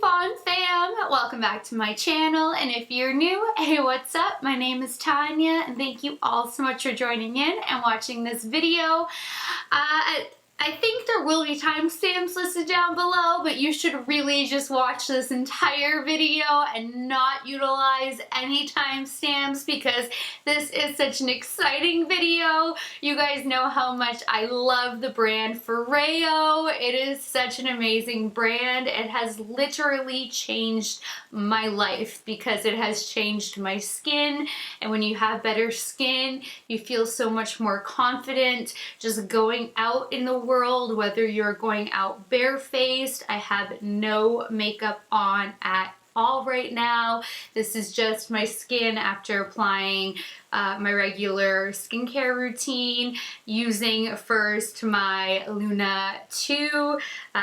Fawn fam! Welcome back to my channel, and if you're new, hey, what's up? My name is Tanya, and thank you all so much for joining in and watching this video. I think there will be timestamps listed down below, but you should really just watch this entire video and not utilize any timestamps because this is such an exciting video. You guys know how much I love the brand Foreo. It is such an amazing brand. It has literally changed my life because it has changed my skin, and when you have better skin, you feel so much more confident just going out in the world, whether you're going out barefaced. I have no makeup on at all right now. This is just my skin after applying my regular skincare routine, using first my Luna 2.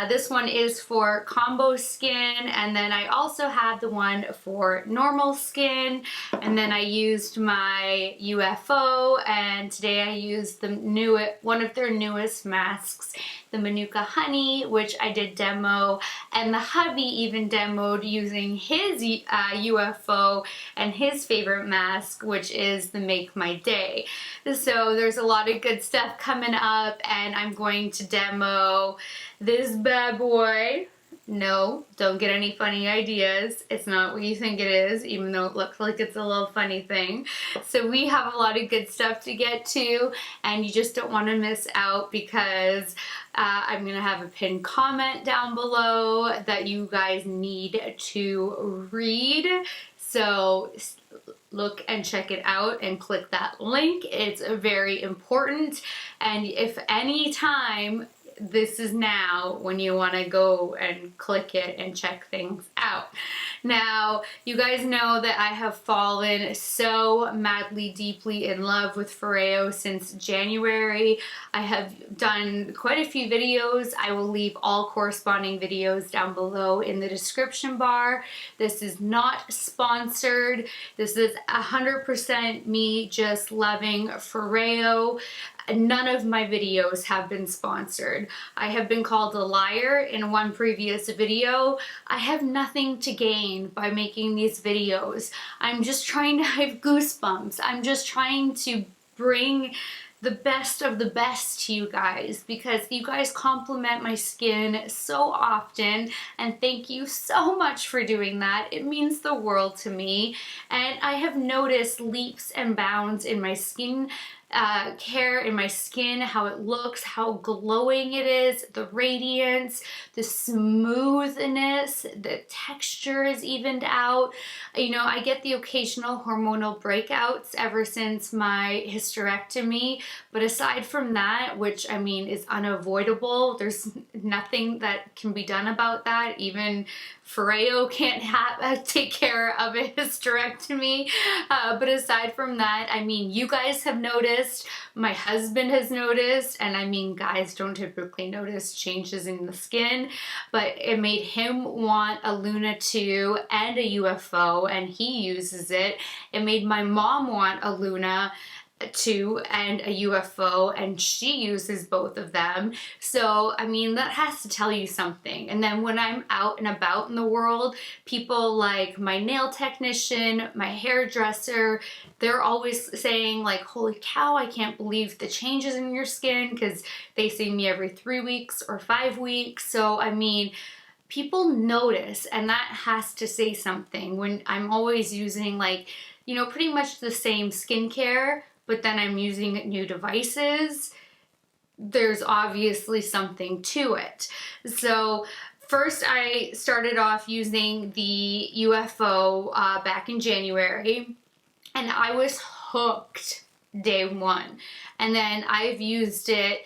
This one is for combo skin, and then I also have the one for normal skin, and then I used my UFO, and today I used the one of their newest masks, the Manuka Honey, which I did demo, and the hubby even demoed using his UFO and his favorite mask, which is the Make My Day. So there's a lot of good stuff coming up, and I'm going to demo this bad boy. No, don't get any funny ideas. It's not what you think it is, even though it looks like it's a little funny thing. So we have a lot of good stuff to get to, and you just don't want to miss out because I'm going to have a pinned comment down below that you guys need to read. So look and check it out and click that link. It's very important, and if any time, this is now when you want to go and click it and check things out. Now, you guys know that I have fallen so madly, deeply in love with Foreo since January. I have done quite a few videos. I will leave all corresponding videos down below in the description bar. This is not sponsored. This is 100% me just loving Foreo. None of my videos have been sponsored. I have been called a liar in one previous video. I have nothing to gain by making these videos. I'm just trying to have goosebumps. I'm just trying to bring the best of the best to you guys because you guys compliment my skin so often, and thank you so much for doing that. It means the world to me, and I have noticed leaps and bounds in my skin care, in my skin, how it looks, how glowing it is, the radiance, the smoothness, the texture is evened out. You know, I get the occasional hormonal breakouts ever since my hysterectomy, but aside from that, which I mean is unavoidable, there's nothing that can be done about that. Even Foreo can't take care of a hysterectomy, but aside from that, I mean, you guys have noticed, my husband has noticed, and I mean, guys don't typically notice changes in the skin, but it made him want a Luna 2 and a UFO, and he uses it. It made my mom want a Luna 2 and a UFO, and she uses both of them. So I mean, that has to tell you something. And then when I'm out and about in the world, people like my nail technician, my hairdresser, they're always saying like, holy cow, I can't believe the changes in your skin, because they see me every 3 weeks or 5 weeks. So I mean, people notice, and that has to say something when I'm always using, like, you know, pretty much the same skincare, but then I'm using new devices. There's obviously something to it. So first I started off using the UFO back in January, and I was hooked day one. And then I've used it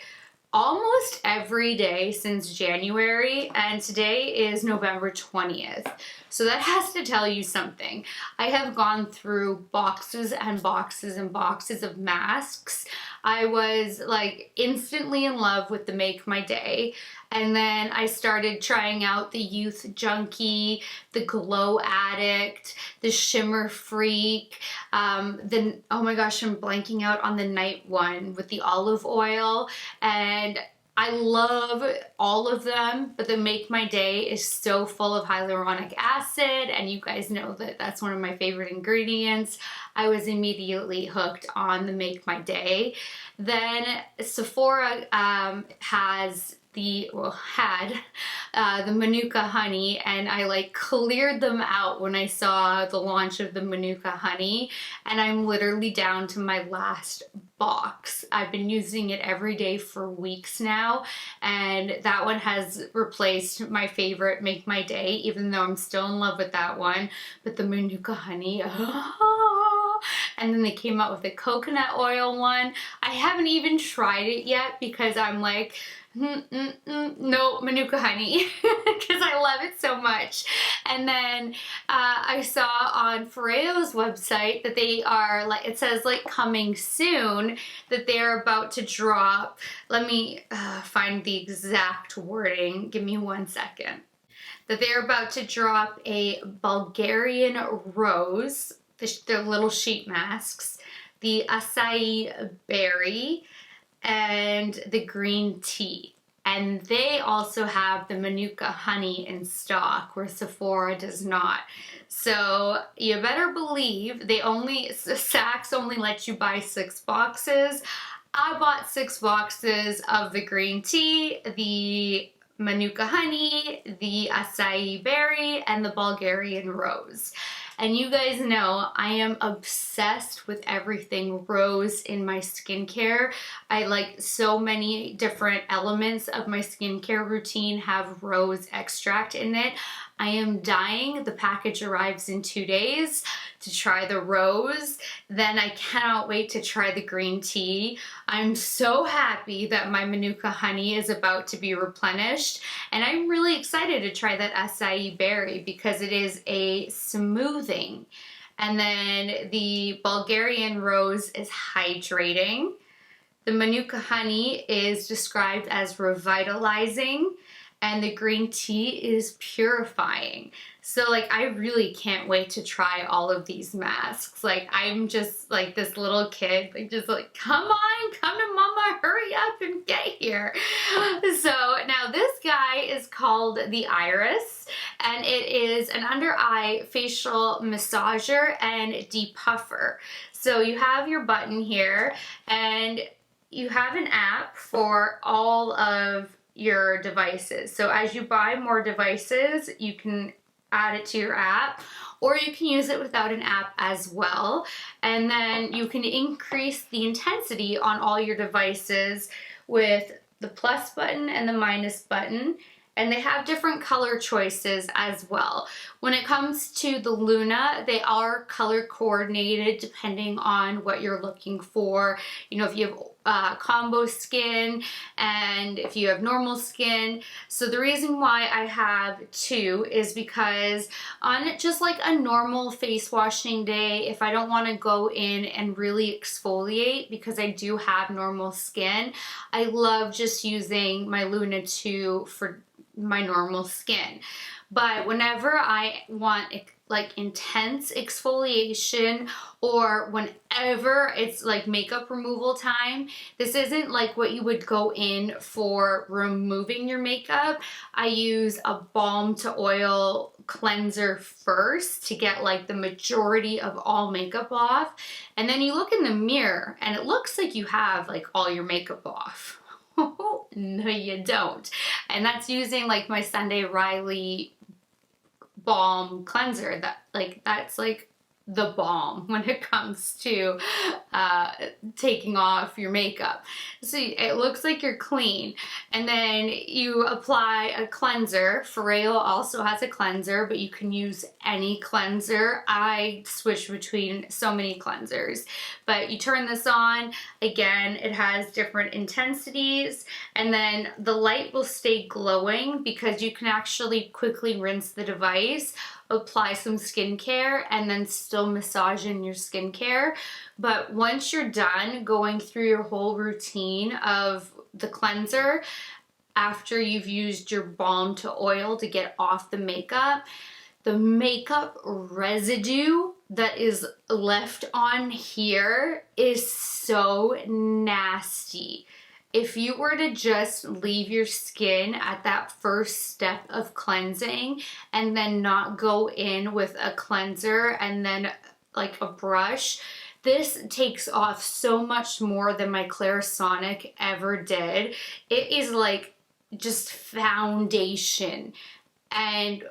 almost every day since January, and today is November 20th. So that has to tell you something. I have gone through boxes and boxes and boxes of masks. I was like instantly in love with the Make My Day, and then I started trying out the Youth Junkie, the Glow Addict, the Shimmer Freak, oh my gosh, I'm blanking out on the night one with the olive oil, and I love all of them, but the Make My Day is so full of hyaluronic acid, and you guys know that that's one of my favorite ingredients. I was immediately hooked on the Make My Day. Then Sephora has had the Manuka honey, and I like cleared them out when I saw the launch of the Manuka honey, and I'm literally down to my last box. I've been using it every day for weeks now, and that one has replaced my favorite Make My Day, even though I'm still in love with that one. But the Manuka honey, and then they came out with a coconut oil one. I haven't even tried it yet because I'm like, no, Manuka honey, because I love it so much. And then I saw on Foreo's website that they are, like, it says like coming soon, that they're about to drop, let me find the exact wording, give me 1 second, that they're about to drop a Bulgarian rose, their little sheet masks, the acai berry, and the green tea. And they also have the Manuka honey in stock, where Sephora does not. So you better believe Saks only lets you buy 6 boxes. I bought 6 boxes of the green tea, the Manuka honey, the acai berry, and the Bulgarian rose. And you guys know I am obsessed with everything rose in my skincare. I like so many different elements of my skincare routine have rose extract in it. I am dying. The package arrives in 2 days to try the rose. Then I cannot wait to try the green tea. I'm so happy that my Manuka honey is about to be replenished. And I'm really excited to try that acai berry because it is a smoothing. And then the Bulgarian rose is hydrating. The Manuka honey is described as revitalizing. And the green tea is purifying. So like, I really can't wait to try all of these masks. Like, I'm just like this little kid, like just like, come on, come to mama, hurry up and get here. So now this guy is called the Iris, and it is an under eye facial massager and depuffer. So you have your button here, and you have an app for all of your devices. So as you buy more devices, you can add it to your app, or you can use it without an app as well. And then you can increase the intensity on all your devices with the plus button and the minus button. And they have different color choices as well. When it comes to the Luna, they are color coordinated depending on what you're looking for. You know, if you have combo skin and if you have normal skin. So the reason why I have 2 is because on just like a normal face washing day, if I don't want to go in and really exfoliate, because I do have normal skin, I love just using my Luna 2 for my normal skin. But whenever I want like intense exfoliation, or whenever it's like makeup removal time, this isn't like what you would go in for removing your makeup. I use a balm to oil cleanser first to get like the majority of all makeup off, and then you look in the mirror and it looks like you have like all your makeup off. No, you don't. And that's using like my Sunday Riley balm cleanser. That's like the balm when it comes to taking off your makeup. So it looks like you're clean, and then you apply a cleanser. Foreo also has a cleanser, but you can use any cleanser. I switch between so many cleansers, but you turn this on. Again, it has different intensities, and then the light will stay glowing because you can actually quickly rinse the device, apply some skincare, and then still massage in your skincare. But once you're done going through your whole routine of the cleanser, after you've used your balm to oil to get off the makeup residue that is left on here is so nasty. if you were to just leave your skin at that first step of cleansing and then not go in with a cleanser and then like a brush, this takes off so much more than my Clarisonic ever did. It is like just foundation. And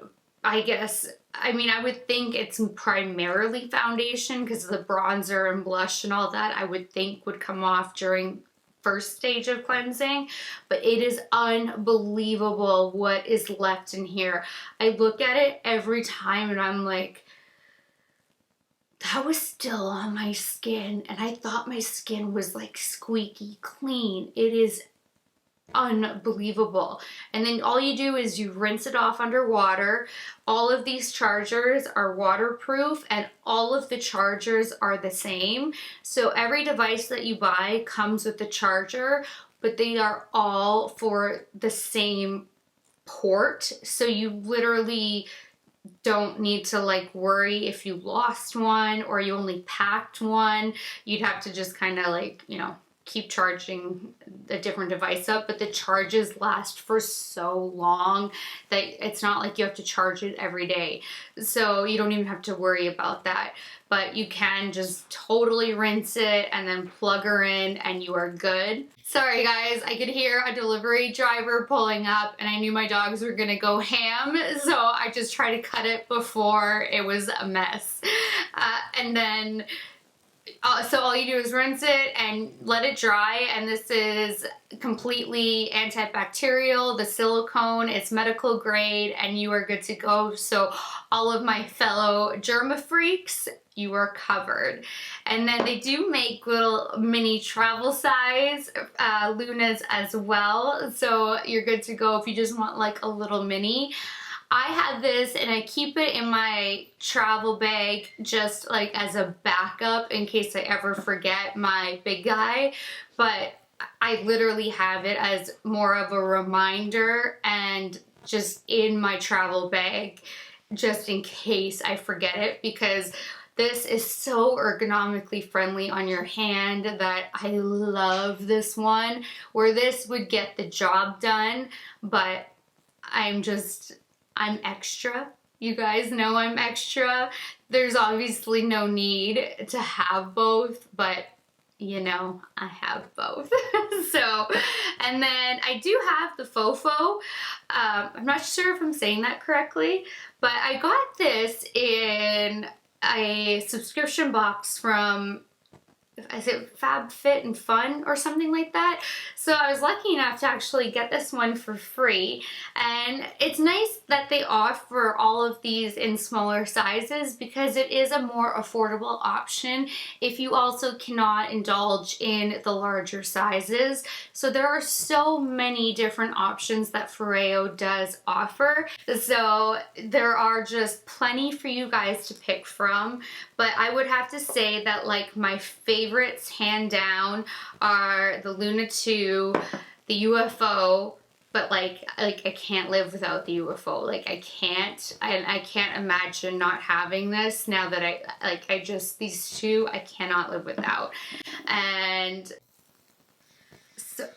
I guess, I mean, I would think it's primarily foundation because the bronzer and blush and all that I would think would come off during first stage of cleansing, but it is unbelievable what is left in here. I look at it every time and I'm like, that was still on my skin, and I thought my skin was like squeaky clean. It is unbelievable. And then all you do is you rinse it off under water. All of these chargers are waterproof and all of the chargers are the same. So every device that you buy comes with the charger, but they are all for the same port. So you literally don't need to like worry if you lost one or you only packed one. You'd have to just kind of like, you know, keep charging a different device up, but the charges last for so long that it's not like you have to charge it every day. So you don't even have to worry about that, but you can just totally rinse it and then plug her in and you are good. Sorry guys, I could hear a delivery driver pulling up and I knew my dogs were gonna go ham, so I just tried to cut it before it was a mess. And then so all you do is rinse it and let it dry, and this is completely antibacterial. The silicone, it's medical grade, and you are good to go. So all of my fellow germa freaks, you are covered. And then they do make little mini travel size Lunas as well, so you're good to go if you just want like a little mini. I have this and I keep it in my travel bag just like as a backup in case I ever forget my big guy, but I literally have it as more of a reminder and just in my travel bag just in case I forget it, because this is so ergonomically friendly on your hand that I love this one, where this would get the job done, but I'm extra. You guys know I'm extra. There's obviously no need to have both, but you know, I have both. So, and then I do have the FOFO. I'm not sure if I'm saying that correctly, but I got this in a subscription box from, is it Fab Fit and Fun or something like that? So I was lucky enough to actually get this one for free, and it's nice that they offer all of these in smaller sizes because it is a more affordable option if you also cannot indulge in the larger sizes. So there are so many different options that Foreo does offer. So there are just plenty for you guys to pick from, but I would have to say that like my favorites hand down are the Luna 2, the UFO, but like I can't live without the UFO. Like I can't imagine not having this now that I just, these two I cannot live without. And so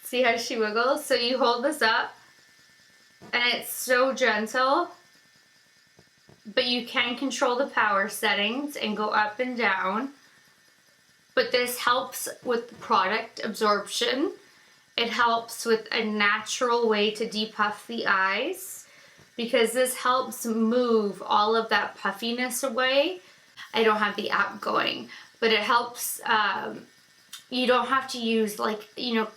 see how she wiggles? So you hold this up and it's so gentle, but you can control the power settings and go up and down. But this helps with the product absorption. It helps with a natural way to depuff the eyes because this helps move all of that puffiness away. I don't have the app going, but it helps, you don't have to use like, you know,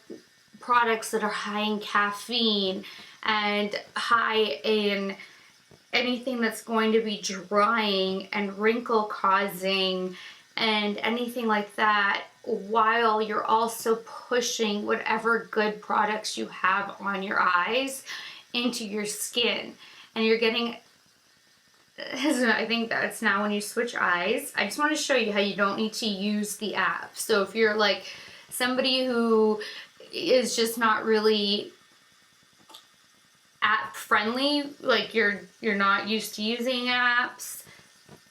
products that are high in caffeine and high in anything that's going to be drying and wrinkle causing and anything like that, while you're also pushing whatever good products you have on your eyes into your skin. And you're getting, I think that's now when you switch eyes. I just want to show you how you don't need to use the app. So if you're like somebody who is just not really app friendly, like you're not used to using apps,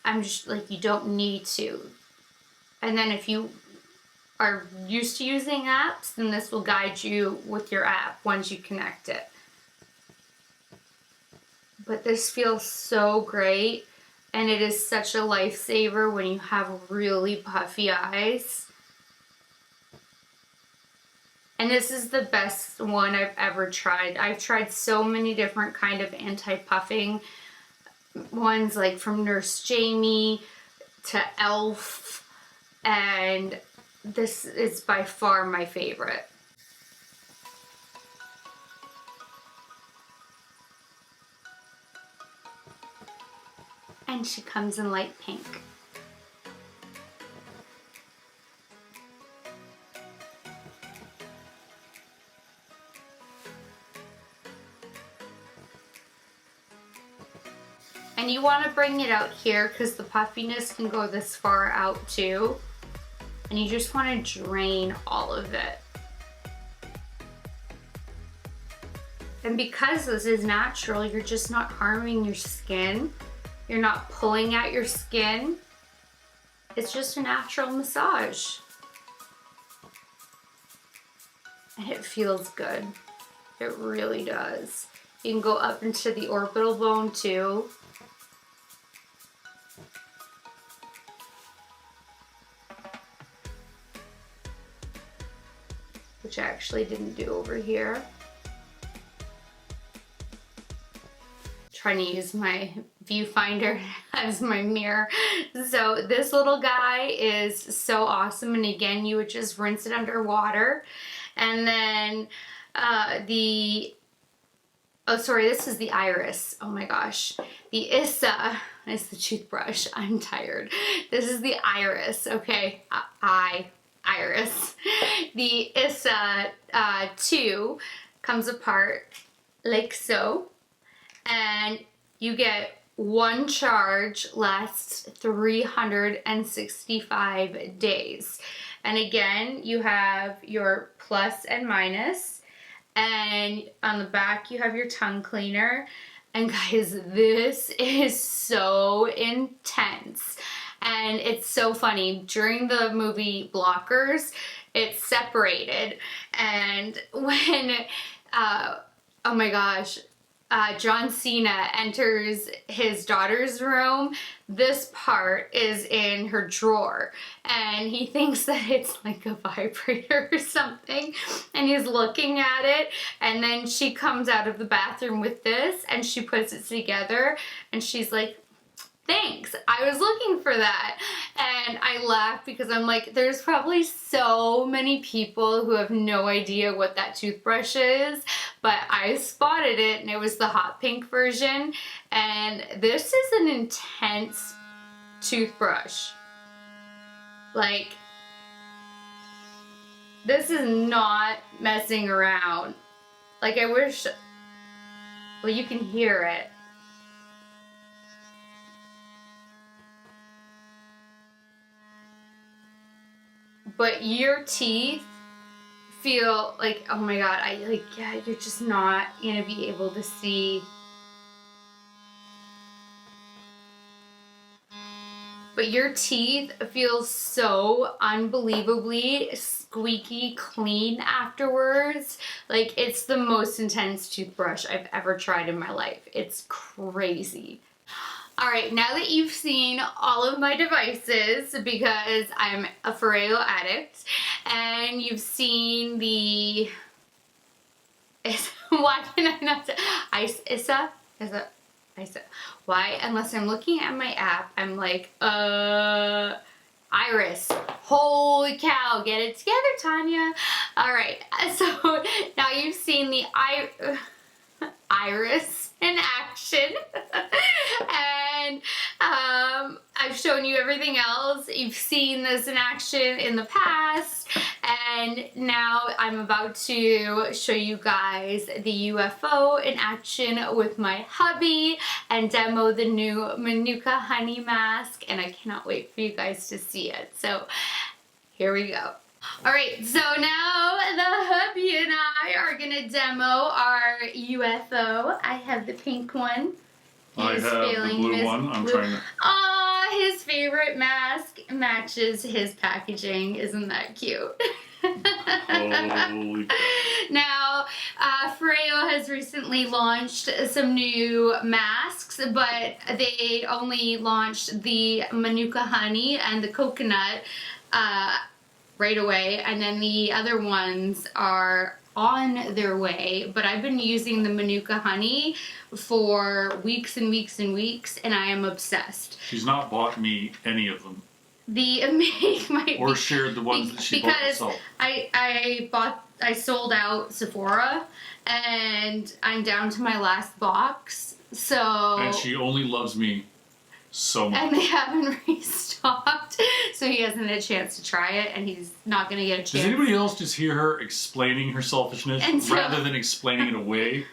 I'm just like, you don't need to. And then if you are used to using apps, then this will guide you with your app once you connect it. But this feels so great, and it is such a lifesaver when you have really puffy eyes. And this is the best one I've ever tried. I've tried so many different kind of anti-puffing ones, like from Nurse Jamie to e.l.f. and this is by far my favorite. And she comes in light pink. And you want to bring it out here because the puffiness can go this far out too. And you just want to drain all of it. And because this is natural, you're just not harming your skin. You're not pulling at your skin. It's just a natural massage. And it feels good. It really does. You can go up into the orbital bone too. Which I actually didn't do over here. Trying to use my viewfinder as my mirror. So this little guy is so awesome, and again, you would just rinse it under water. And then this is the iris. Oh my gosh. The ISSA is the toothbrush. I'm tired. This is the iris, okay? Iris. The ISSA 2 comes apart like so, and you get one charge lasts 365 days. And again, you have your plus and minus, and on the back you have your tongue cleaner. And guys, this is so intense. And it's so funny. During the movie Blockers, it's separated. And when, oh my gosh, John Cena enters his daughter's room, this part is in her drawer. And he thinks that it's like a vibrator or something. And he's looking at it. And then she comes out of the bathroom with this and she puts it together. And she's like, thanks, I was looking for that. And I laughed because I'm like, there's probably so many people who have no idea what that toothbrush is, but I spotted it and it was the hot pink version. And this is an intense toothbrush. Like, this is not messing around. Like, I wish, well, you can hear it. But your teeth feel like, oh my god, yeah, you're just not gonna be able to see. But your teeth feel so unbelievably squeaky clean afterwards. Like, it's the most intense toothbrush I've ever tried in my life. It's crazy. Alright, now that you've seen all of my devices, because I'm a Foreo addict, and you've seen the, why can I not say, ISSA? ISSA. Why? Unless I'm looking at my app, I'm like, iris. Holy cow, get it together, Tanya. Alright, so now you've seen the iris in action. And I've shown you everything else. You've seen this in action in the past, and now I'm about to show you guys the UFO in action with my hubby and demo the new Manuka honey mask, and I cannot wait for you guys to see it. So here we go. Alright, so now the hubby and I are gonna demo our UFO. I have the pink one. I have the blue one. I'm trying to... Aw, his favorite mask matches his packaging. Isn't that cute? Holy crap. Now, Foreo has recently launched some new masks, but they only launched the Manuka honey and the coconut right away, and then the other ones are on their way. But I've been using the Manuka honey for weeks and weeks and weeks, and I am obsessed. She's not bought me any of them. Or shared the ones that she bought herself. I sold out Sephora, and I'm down to my last box. So. And she only loves me so much. And they haven't restocked, so he hasn't had a chance to try it, and he's not going to get a chance. Does anybody else just hear her explaining her selfishness rather than explaining it away?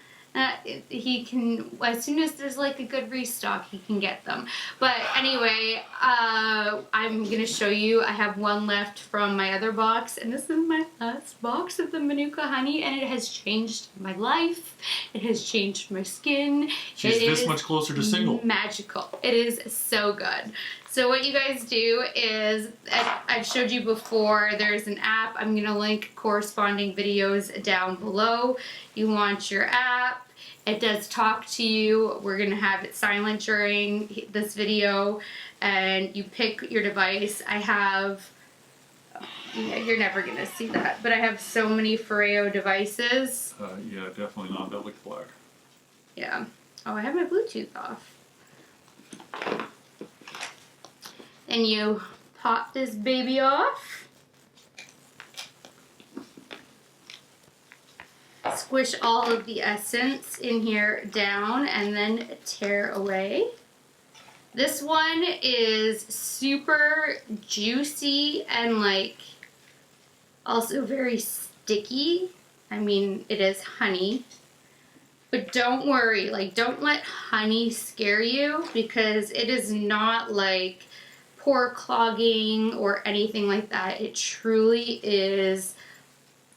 He can, as soon as there's like a good restock, he can get them. But anyway, I'm going to show you, I have one left from my other box, and this is my last box of the Manuka honey, and it has changed my life. It has changed my skin. She's this much closer to single. Magical. It is so good. So what you guys do is, I've showed you before, there's an app. I'm going to link corresponding videos down below. You launch your app. It does talk to you. We're going to have it silent during this video. And you pick your device. I have, yeah, you're never going to see that, but I have so many Foreo devices. Yeah, definitely not. That looks black. Yeah. Oh, I have my Bluetooth off. Then you pop this baby off. Squish all of the essence in here down and then tear away. This one is super juicy and like also very sticky. I mean, it is honey. But don't worry, like don't let honey scare you, because it is not like pore clogging or anything like that. It truly is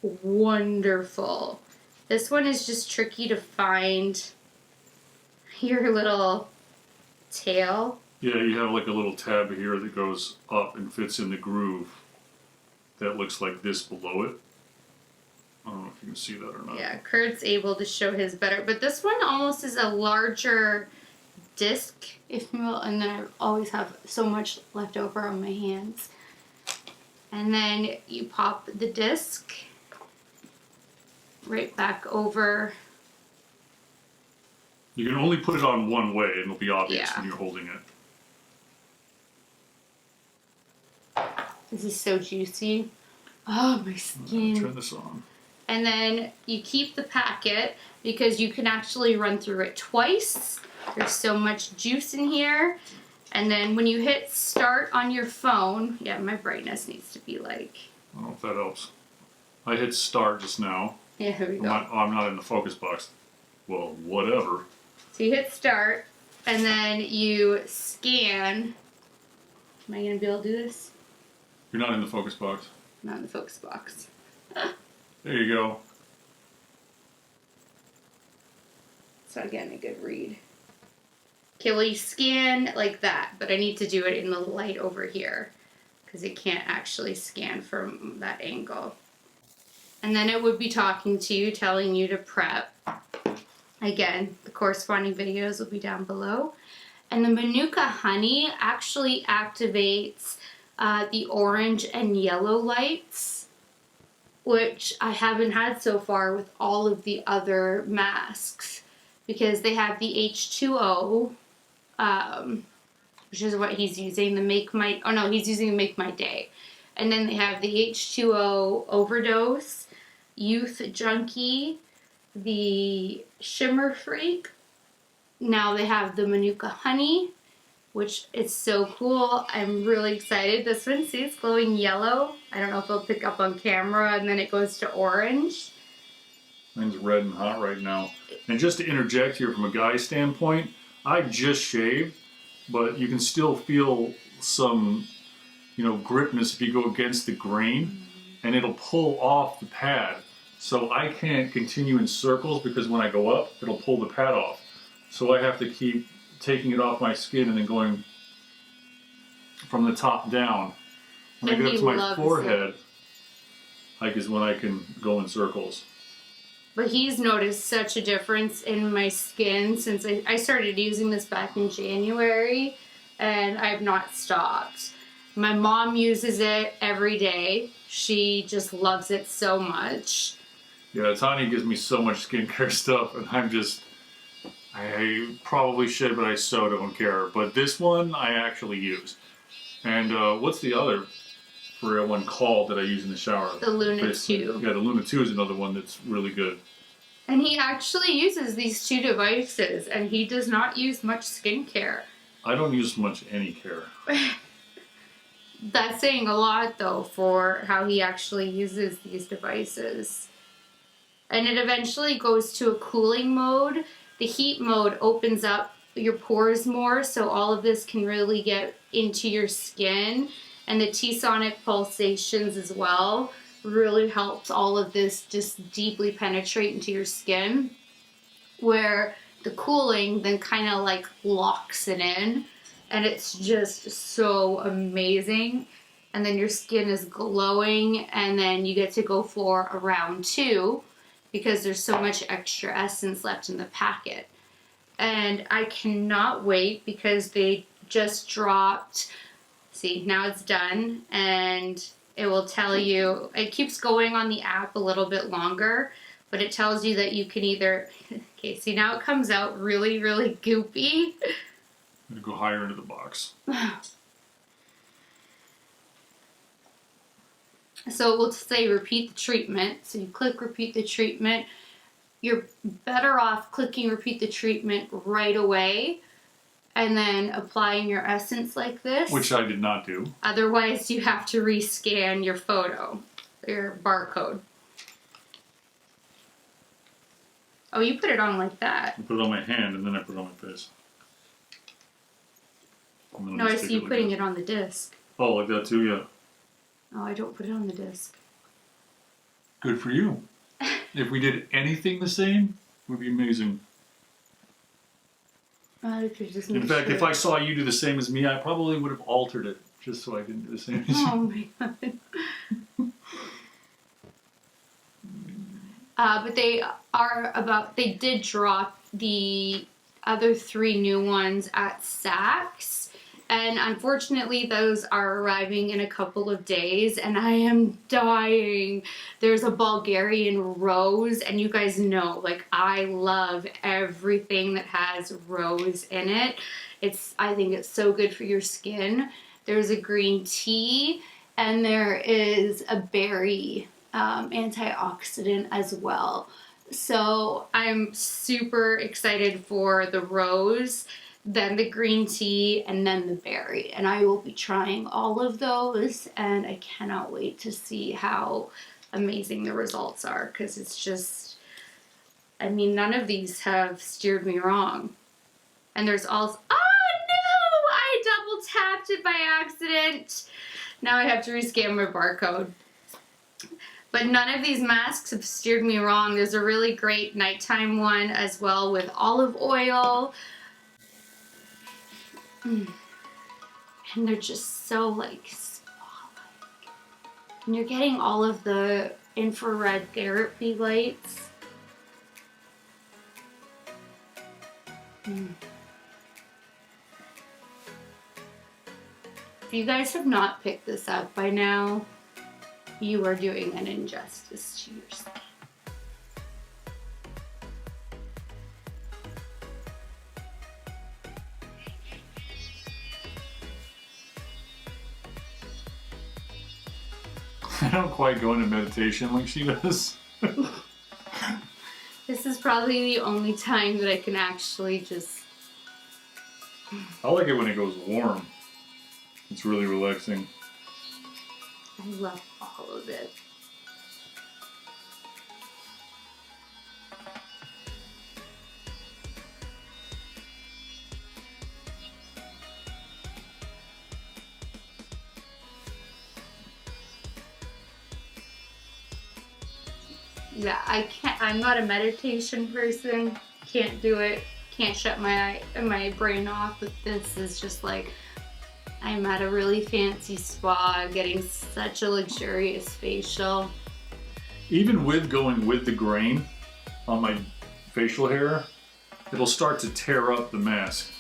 wonderful. This one is just tricky to find your little tail. Yeah, you have like a little tab here that goes up and fits in the groove that looks like this below it. I don't know if you can see that or not. Yeah, Kurt's able to show his better, but this one almost is a larger disc, if you will, and then I always have so much left over on my hands. And then you pop the disc right back over. You can only put it on one way and it'll be obvious Yeah. when you're holding it. This is so juicy. Oh, my skin. Turn this on. And then you keep the packet because you can actually run through it twice. There's so much juice in here. And then when you hit start on your phone, yeah, my brightness needs to be like... I don't know if that helps. I hit start just now. Yeah, here we go. I'm not in the focus box. Well, whatever. So you hit start, and then you scan. Am I going to be able to do this? You're not in the focus box. Not in the focus box. There you go. It's not getting a good read. Okay, well you scan like that, but I need to do it in the light over here because it can't actually scan from that angle. And then it would be talking to you, telling you to prep. Again, the corresponding videos will be down below. And the Manuka honey actually activates the orange and yellow lights, which I haven't had so far with all of the other masks, because they have the H2O, which is what he's using, the Make My, oh no, he's using the Make My Day. And then they have the H2O Overdose, Youth Junkie, the Shimmer Freak. Now they have the Manuka Honey, which is so cool. I'm really excited. This one, see, it's glowing yellow. I don't know if it'll pick up on camera, and then it goes to orange. Mine's red and hot right now. And just to interject here from a guy's standpoint, I just shaved, but you can still feel some, you know, gripness if you go against the grain, and it'll pull off the pad. So I can't continue in circles because when I go up, it'll pull the pad off. So I have to keep taking it off my skin and then going from the top down. When I get up to my forehead, like is when I can go in circles. But he's noticed such a difference in my skin since I started using this back in January, and I've not stopped. My mom uses it every day. She just loves it so much. Yeah, Tanya gives me so much skincare stuff, and I probably should, but I so don't care. But this one I actually use. And what's the other Foreo one called that I use in the shower? The Luna 2. Yeah, the Luna 2 is another one that's really good. And he actually uses these two devices, and he does not use much skincare. I don't use much any care. That's saying a lot, though, for how he actually uses these devices. And it eventually goes to a cooling mode. The heat mode opens up your pores more, so all of this can really get into your skin. And the T-sonic pulsations as well really helps all of this just deeply penetrate into your skin, where the cooling then kind of like locks it in, and it's just so amazing. And then your skin is glowing, and then you get to go for a round 2 because there's so much extra essence left in the packet. And I cannot wait because they just dropped, see, now it's done, and it will tell you, it keeps going on the app a little bit longer, but it tells you that you can either, okay, see now it comes out really, really goopy. I'm gonna go higher into the box. So it will say repeat the treatment. So you click repeat the treatment. You're better off clicking repeat the treatment right away and then applying your essence like this. Which I did not do. Otherwise, you have to rescan your photo, your barcode. Oh, you put it on like that. I put it on my hand and then I put it on my face. No, I see you putting it on the disc. Oh, like that too, yeah. Oh, I don't put it on the disc. Good for you. If we did anything the same, it would be amazing. In fact, if I saw you do the same as me, I probably would have altered it just so I didn't do the same as you. Oh my god. But they did drop the other 3 new ones at Saks. And unfortunately, those are arriving in a couple of days, and I am dying. There's a Bulgarian rose, and you guys know, like, I love everything that has rose in it. I think it's so good for your skin. There's a green tea, and there is a berry antioxidant as well. So I'm super excited for the rose, then the green tea, and then the berry. And I will be trying all of those, and I cannot wait to see how amazing the results are, because it's just, I mean, none of these have steered me wrong. And there's also, oh no, I double tapped it by accident. Now I have to rescan my barcode. But none of these masks have steered me wrong. There's a really great nighttime one as well with olive oil. And they're just so like spa-like. And you're getting all of the infrared therapy lights. If you guys have not picked this up by now, you are doing an injustice to yourself. I don't quite go into meditation like she does. This is probably the only time that I can actually just... I like it when it goes warm. It's really relaxing. I love all of it. Yeah, I'm not a meditation person. Can't do it. can't shut my brain off, but this is just like, I'm at a really fancy spa getting such a luxurious facial. Even with going with the grain on my facial hair, it'll start to tear up the mask.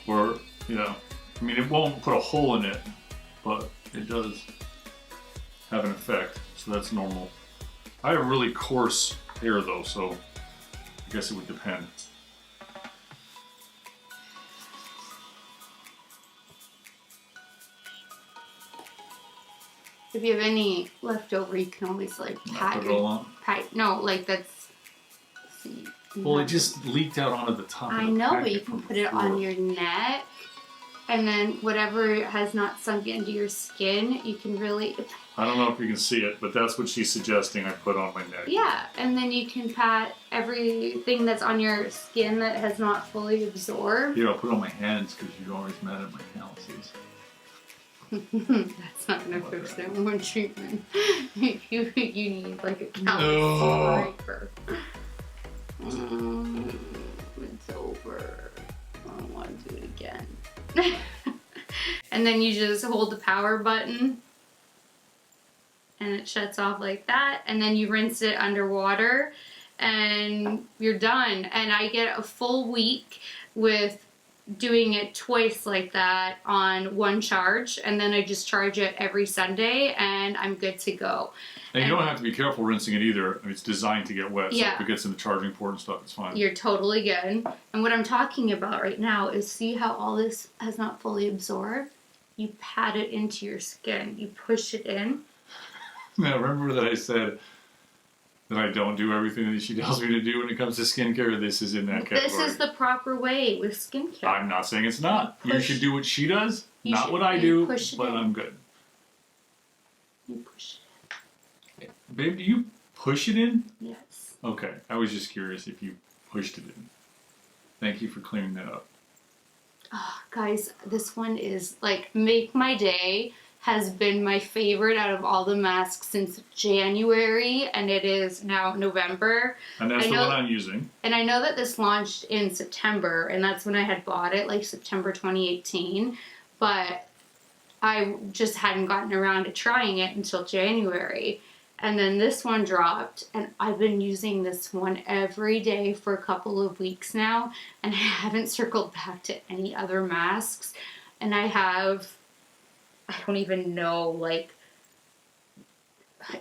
Or, you know, I mean, it won't put a hole in it, but it does have an effect, so that's normal. I have really coarse hair though, so I guess it would depend. If you have any leftover, you can always like pat Put it all on. no, like that's. See, Well, it just leaked out onto the top. I of the know, but packet you can from put it before. on your neck, and then whatever has not sunk into your skin, you can really. I don't know if you can see it, but that's what she's suggesting I put on my neck. Yeah, and then you can pat everything that's on your skin that has not fully absorbed. Here, I'll put it on my hands because you're always mad at my calluses. That's not gonna fix that one treatment. you need like a callus striker. It's over. I don't want to do it again. And then you just hold the power button and it shuts off like that, and then you rinse it underwater and you're done. And I get a full week with doing it twice like that on one charge, and then I just charge it every Sunday and I'm good to go. And you don't have to be careful rinsing it either. I mean, it's designed to get wet, so Yeah. if it gets in the charging port and stuff, it's fine. You're totally good. And what I'm talking about right now is, see how all this has not fully absorbed? You pat it into your skin. You push it in. Now, remember that I said that I don't do everything that she tells me to do when it comes to skincare? This is in that category. This is the proper way with skincare. I'm not saying it's not. You should do what she does, not what I you do, push it but in. I'm good. You push it Babe, do you push it in? in. Yes. Okay, I was just curious if you pushed it in. Thank you for clearing that up. Oh, guys, this one is like, make my day. Has been my favorite out of all the masks since January, and it is now November. And that's I the know- one I'm using. And I know that this launched in September, and that's when I had bought it, like September 2018, but I just hadn't gotten around to trying it until January. And then this one dropped, and I've been using this one every day for a couple of weeks now, and I haven't circled back to any other masks. And I have, I don't even know, like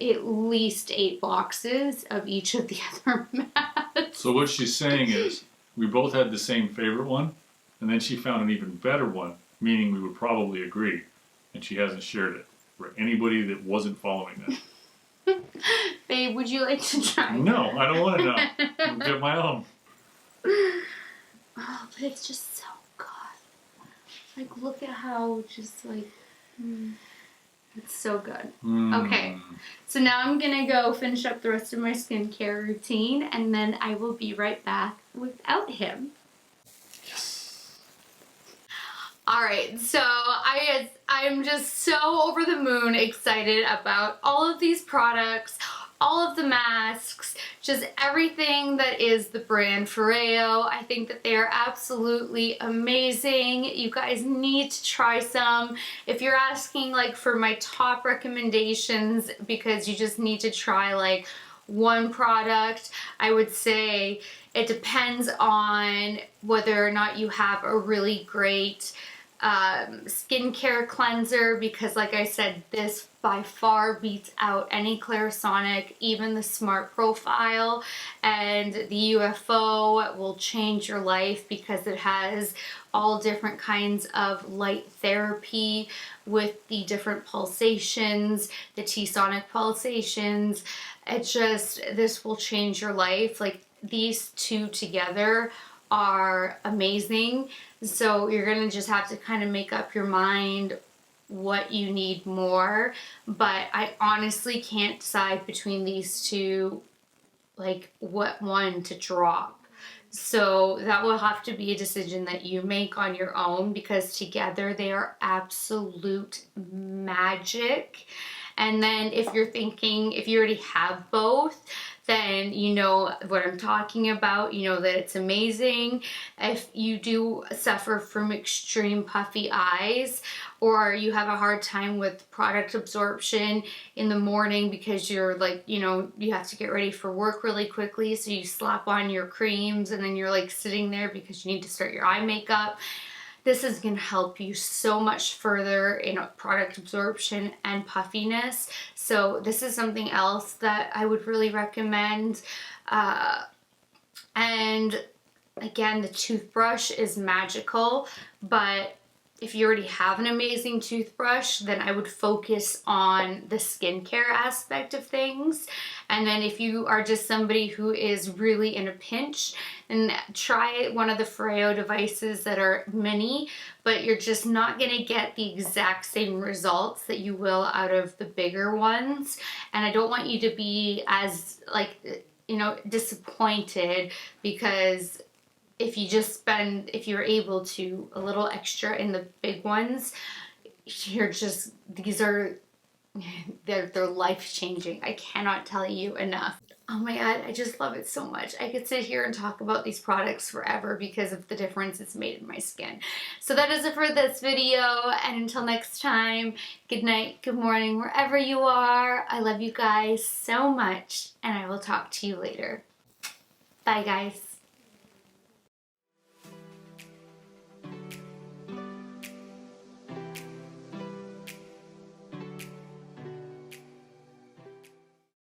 at least 8 boxes of each of the other masks. So what she's saying is, we both had the same favorite one, and then she found an even better one, meaning we would probably agree, and she hasn't shared it for anybody that wasn't following that. Babe, would you like to try? No, I don't want to know. I'll get my own. Oh, but it's just so good. Like, look at how just like, it's so good. Okay, so now I'm gonna go finish up the rest of my skincare routine, and then I will be right back without him. Alright, so I'm just so over the moon excited about all of these products, all of the masks, just everything that is the brand Foreo. I think that they are absolutely amazing. You guys need to try some. If you're asking like for my top recommendations because you just need to try like one product, I would say it depends on whether or not you have a really great skincare cleanser, because like I said, this by far beats out any Clarisonic, even the Smart Profile, and the UFO will change your life because it has all different kinds of light therapy with the different pulsations, the T-sonic pulsations. This will change your life. Like, these two together are amazing. So you're gonna just have to kind of make up your mind what you need more. But I honestly can't decide between these two, like what one to drop. So that will have to be a decision that you make on your own, because together they are absolute magic. And then if you're thinking, if you already have both, then you know what I'm talking about. You know that it's amazing. If you do suffer from extreme puffy eyes, or you have a hard time with product absorption in the morning because you're like, you know, you have to get ready for work really quickly, so you slap on your creams and then you're like sitting there because you need to start your eye makeup. This is going to help you so much further in product absorption and puffiness. So this is something else that I would really recommend. And again, the toothbrush is magical, but if you already have an amazing toothbrush, then I would focus on the skincare aspect of things. And then if you are just somebody who is really in a pinch, then try one of the Foreo devices that are mini, but you're just not gonna get the exact same results that you will out of the bigger ones. And I don't want you to be as disappointed, because if you're able to a little extra in the big ones, they're life-changing. I cannot tell you enough. Oh my god, I just love it so much. I could sit here and talk about these products forever because of the difference it's made in my skin. So that is it for this video, and until next time, good night, good morning, wherever you are. I love you guys so much, and I will talk to you later. Bye guys.